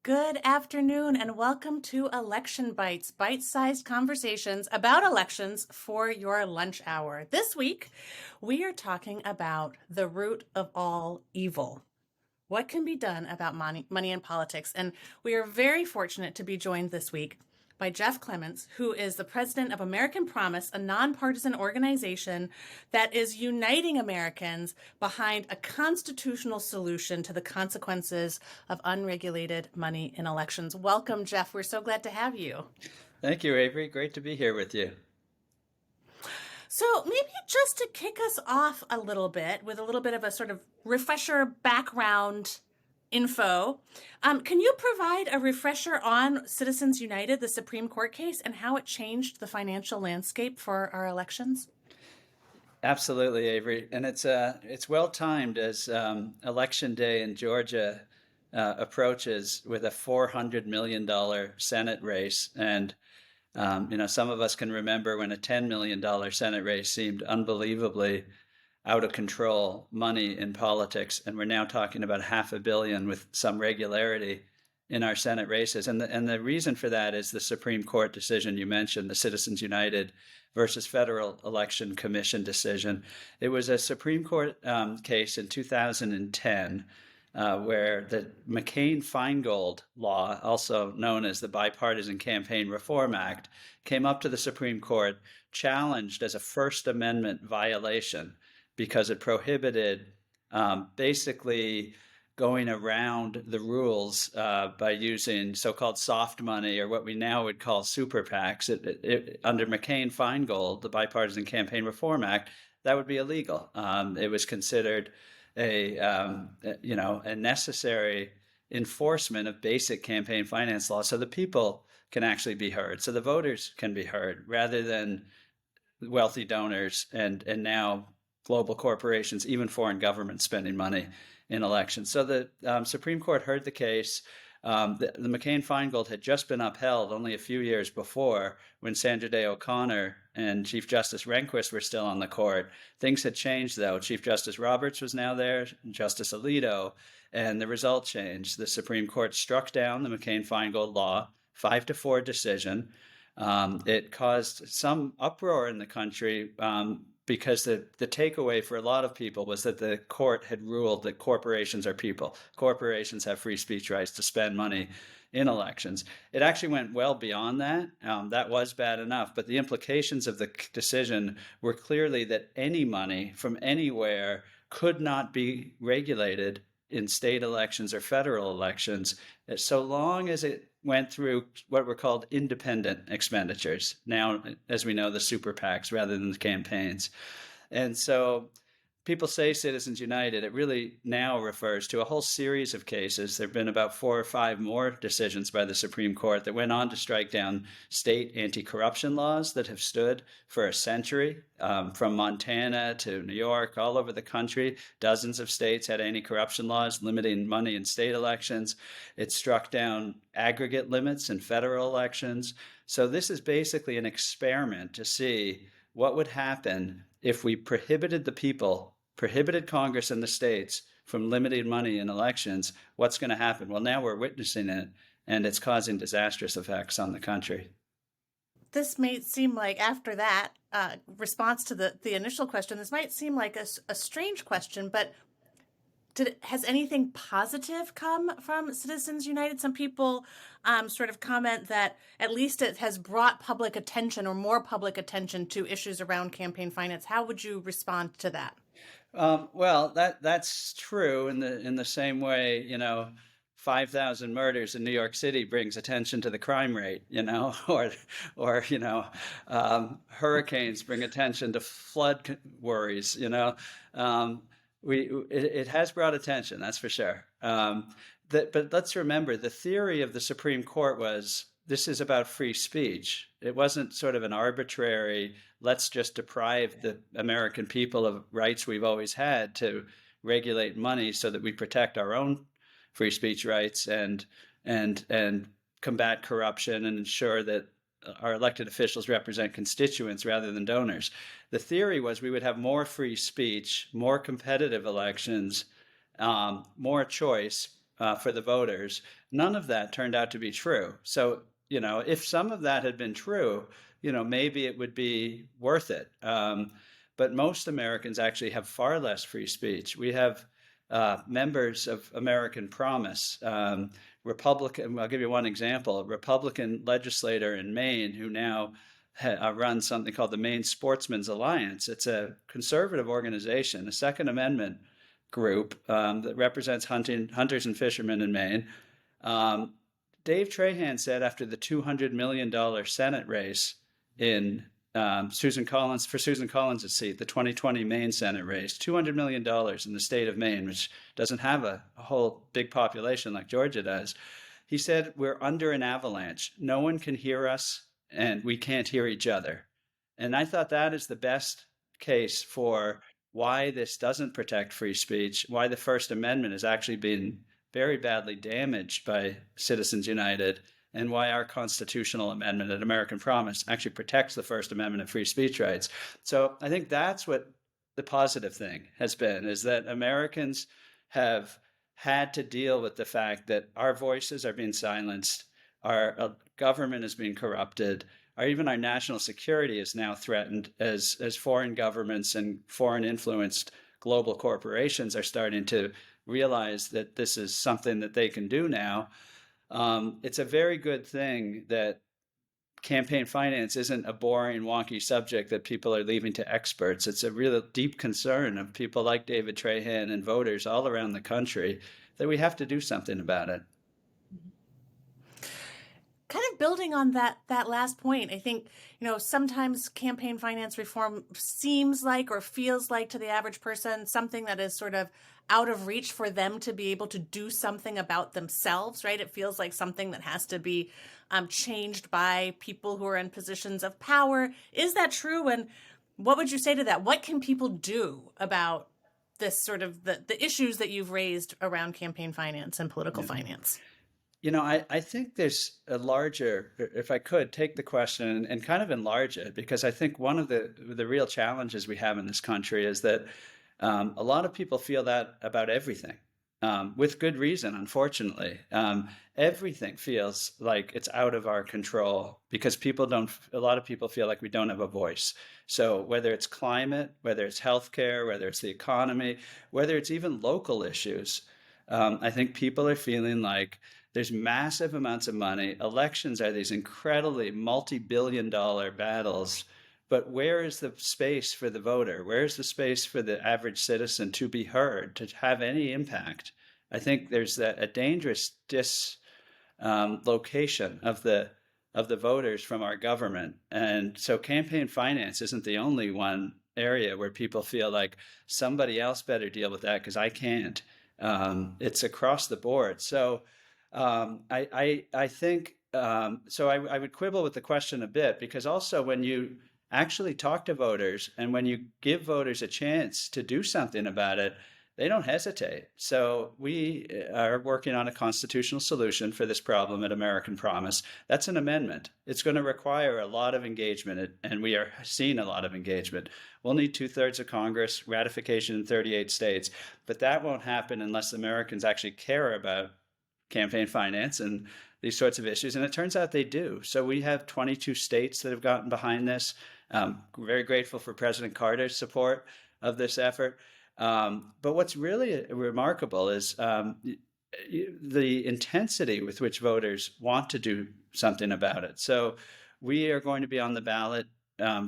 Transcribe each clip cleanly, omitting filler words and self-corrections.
Good afternoon, and welcome to Election Bites, bite-sized conversations about elections for your lunch hour. This week, we are talking about the root of all evil. What can be done about money in politics? And we are very fortunate to be joined this week by Jeff Clements, who is the president of American Promise, a nonpartisan organization that is uniting Americans behind a constitutional solution to the consequences of unregulated money in elections. Welcome, Jeff. We're so glad to have you. Thank you, Avery. Great to be here with you. So maybe just to kick us off a little bit with a little bit of a sort of refresher background info, can you provide a refresher on Citizens United, the Supreme Court case, and how it changed the financial landscape for our elections? Absolutely, Avery. And it's well timed as Election Day in Georgia approaches with a $400 million Senate race. And some of us can remember when a $10 million Senate race seemed unbelievably out of control money in politics, and we're now talking about $500 million with some regularity in our Senate races. And the reason for that is the Supreme Court decision you mentioned, the Citizens United versus Federal Election Commission decision. It was a Supreme Court case in 2010 where the McCain-Feingold law, also known as the Bipartisan Campaign Reform Act, came up to the Supreme Court challenged as a First Amendment violation because it prohibited basically going around the rules by using so-called soft money, or what we now would call super PACs. Under McCain-Feingold, the Bipartisan Campaign Reform Act, that would be illegal. It was considered a necessary enforcement of basic campaign finance law, so the people can actually be heard, so the voters can be heard, rather than wealthy donors and now global corporations, even foreign governments spending money in elections. So the Supreme Court heard the case. The McCain-Feingold had just been upheld only a few years before, when Sandra Day O'Connor and Chief Justice Rehnquist were still on the court. Things had changed, though. Chief Justice Roberts was now there, Justice Alito, and the result changed. The Supreme Court struck down the McCain-Feingold law, 5-4 decision. It caused some uproar in the country because the takeaway for a lot of people was that the court had ruled that corporations are people. Corporations have free speech rights to spend money in elections. It actually went well beyond that. That was bad enough, but the implications of the decision were clearly that any money from anywhere could not be regulated in state elections or federal elections, so long as it went through what were called independent expenditures. Now, as we know, the super PACs rather than the campaigns. And so people say Citizens United. It really now refers to a whole series of cases. There have been about 4 or 5 more decisions by the Supreme Court that went on to strike down state anti-corruption laws that have stood for a century, from Montana to New York, all over the country. Dozens of states had anti-corruption laws limiting money in state elections. It struck down aggregate limits in federal elections. So this is basically an experiment to see what would happen if we prohibited the people, prohibited Congress and the states from limiting money in elections. What's going to happen? Well, now we're witnessing it, and it's causing disastrous effects on the country. This may seem like, after that response to the initial question, this might seem like a strange question, but has anything positive come from Citizens United? Some people sort of comment that at least it has brought public attention, or more public attention, to issues around campaign finance. How would you respond to that? Well, that's true in the same way, 5,000 murders in New York City brings attention to the crime rate, or hurricanes bring attention to flood worries, It has brought attention, that's for sure. But let's remember, the theory of the Supreme Court was this is about free speech. It wasn't sort of an arbitrary, let's just deprive the American people of rights we've always had to regulate money so that we protect our own free speech rights and combat corruption and ensure that our elected officials represent constituents rather than donors. The theory was we would have more free speech, more competitive elections, more choice, for the voters, none of that turned out to be true. So, if some of that had been true, maybe it would be worth it. But most Americans actually have far less free speech. We have members of American Promise, Republican. I'll give you one example: a Republican legislator in Maine who now runs something called the Maine Sportsmen's Alliance. It's a conservative organization, a Second Amendment group that represents hunters and fishermen in Maine. Um, Dave Trahan said after the $200 million Senate race in Susan Collins' seat, the 2020 Maine Senate race, $200 million in the state of Maine, which doesn't have a whole big population like Georgia does. He said, we're under an avalanche. No one can hear us, and we can't hear each other. And I thought that is the best case for why this doesn't protect free speech, why the First Amendment has actually been very badly damaged by Citizens United, and why our constitutional amendment at American Promise actually protects the First Amendment and free speech rights. So I think that's what the positive thing has been, is that Americans have had to deal with the fact that our voices are being silenced, our government is being corrupted, or even our national security is now threatened as foreign governments and foreign influenced global corporations are starting to realize that this is something that they can do now. It's a very good thing that campaign finance isn't a boring, wonky subject that people are leaving to experts. It's a real deep concern of people like David Trahan and voters all around the country that we have to do something about it. Kind of building on that last point, I think, sometimes campaign finance reform seems like or feels like to the average person something that is sort of out of reach for them to be able to do something about themselves, right? It feels like something that has to be changed by people who are in positions of power. Is that true? And what would you say to that? What can people do about this sort of the issues that you've raised around campaign finance and political Yeah. finance? I think there's a larger, if I could take the question and kind of enlarge it, because I think one of the real challenges we have in this country is that a lot of people feel that about everything, with good reason, unfortunately. Everything feels like it's out of our control because a lot of people feel like we don't have a voice. So whether it's climate, whether it's healthcare, whether it's the economy, whether it's even local issues, I think people are feeling like there's massive amounts of money. Elections are these incredibly multi-billion-dollar battles. But where is the space for the voter? Where is the space for the average citizen to be heard, to have any impact? I think there's a dangerous dislocation of the voters from our government. And so campaign finance isn't the only one area where people feel like somebody else better deal with that because I can't. It's across the board. So I think so. I would quibble with the question a bit because also when you actually talk to voters and when you give voters a chance to do something about it, they don't hesitate. So we are working on a constitutional solution for this problem at American Promise. That's an amendment. It's going to require a lot of engagement, and we are seeing a lot of engagement. We'll need 2/3 of Congress, ratification in 38 states, but that won't happen unless Americans actually care about campaign finance and these sorts of issues. And it turns out they do. So we have 22 states that have gotten behind this. Very grateful for President Carter's support of this effort. But what's really remarkable is the intensity with which voters want to do something about it. So we are going to be on the ballot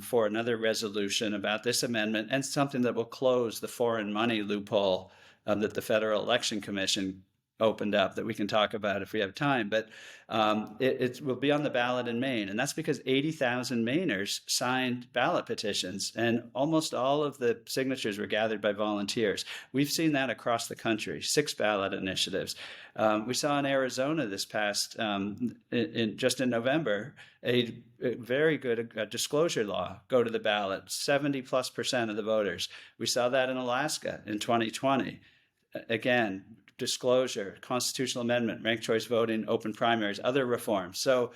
for another resolution about this amendment and something that will close the foreign money loophole that the Federal Election Commission opened up that we can talk about if we have time. But it will be on the ballot in Maine. And that's because 80,000 Mainers signed ballot petitions, and almost all of the signatures were gathered by volunteers. We've seen that across the country, 6 ballot initiatives. We saw in Arizona this past, just in November, a very good disclosure law go to the ballot, 70+% of the voters. We saw that in Alaska in 2020. Again, disclosure, constitutional amendment, ranked choice voting, open primaries, other reforms. So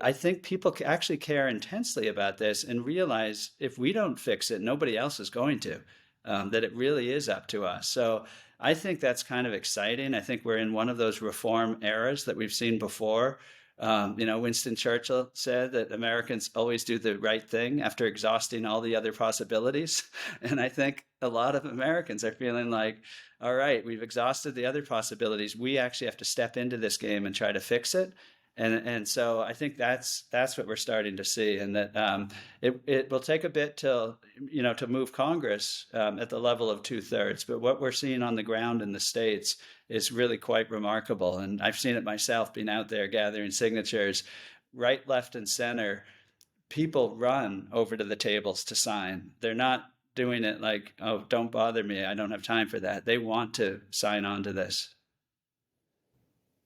I think people actually care intensely about this and realize if we don't fix it, nobody else is going to. that it really is up to us. So I think that's kind of exciting. I think we're in one of those reform eras that we've seen before. Winston Churchill said that Americans always do the right thing after exhausting all the other possibilities. And I think a lot of Americans are feeling like, all right, we've exhausted the other possibilities. We actually have to step into this game and try to fix it. And so I think that's what we're starting to see, and that it will take a bit to move Congress at the level of 2/3. But what we're seeing on the ground in the states is really quite remarkable. And I've seen it myself, being out there gathering signatures, right, left, and center. People run over to the tables to sign. They're not doing it like, oh, don't bother me, I don't have time for that. They want to sign on to this.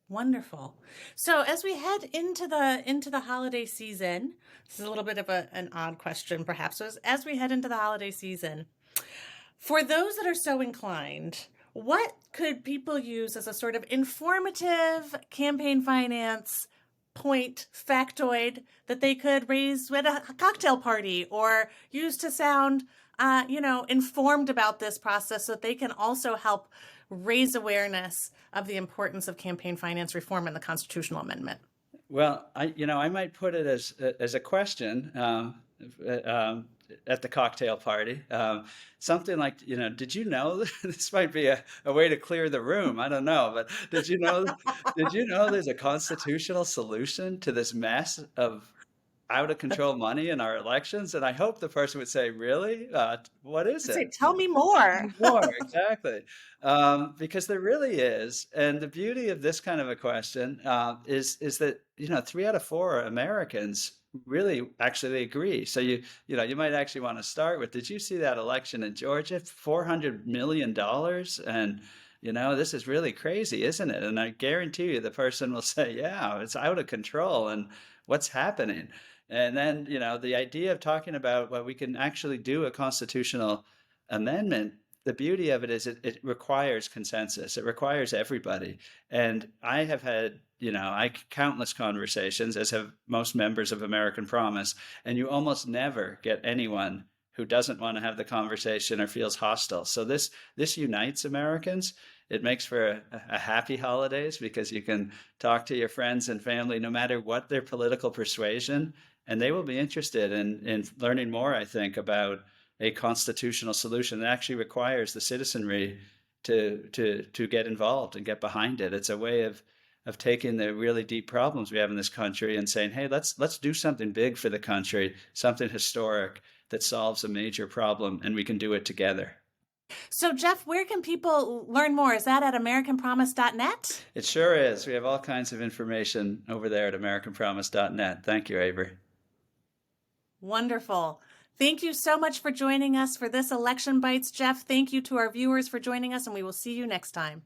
Wonderful. So as we head into the holiday season, this is a little bit of an odd question, perhaps. So as we head into the holiday season, for those that are so inclined, what could people use as a sort of informative campaign finance point, factoid that they could raise at a cocktail party or use to sound, informed about this process so that they can also help raise awareness of the importance of campaign finance reform and the constitutional amendment? Well, I might put it as a question at the cocktail party, something like, did you know this might be a way to clear the room? I don't know, but did you know there's a constitutional solution to this mess of out of control money in our elections? And I hope the person would say, really? What is Say, it? tell me more. More, exactly. Because there really is. And the beauty of this kind of a question is that, 3 out of 4 Americans really actually agree. So you might actually want to start with, did you see that election in Georgia? $400 million. And, this is really crazy, isn't it? And I guarantee you the person will say, yeah, it's out of control. And what's happening? And then, the idea of talking about what we can actually do a constitutional amendment, the beauty of it is it requires consensus. It requires everybody. And I have had, countless conversations, as have most members of American Promise, and you almost never get anyone who doesn't want to have the conversation or feels hostile. So this unites Americans. It makes for a happy holidays because you can talk to your friends and family no matter what their political persuasion, and they will be interested in learning more, I think, about a constitutional solution that actually requires the citizenry to get involved and get behind it. It's a way of taking the really deep problems we have in this country and saying, hey, let's do something big for the country, something historic that solves a major problem, and we can do it together. So, Jeff, where can people learn more? Is that at AmericanPromise.net? It sure is. We have all kinds of information over there at AmericanPromise.net. Thank you, Avery. Wonderful. Thank you so much for joining us for this Election Bites, Jeff. Thank you to our viewers for joining us, and we will see you next time.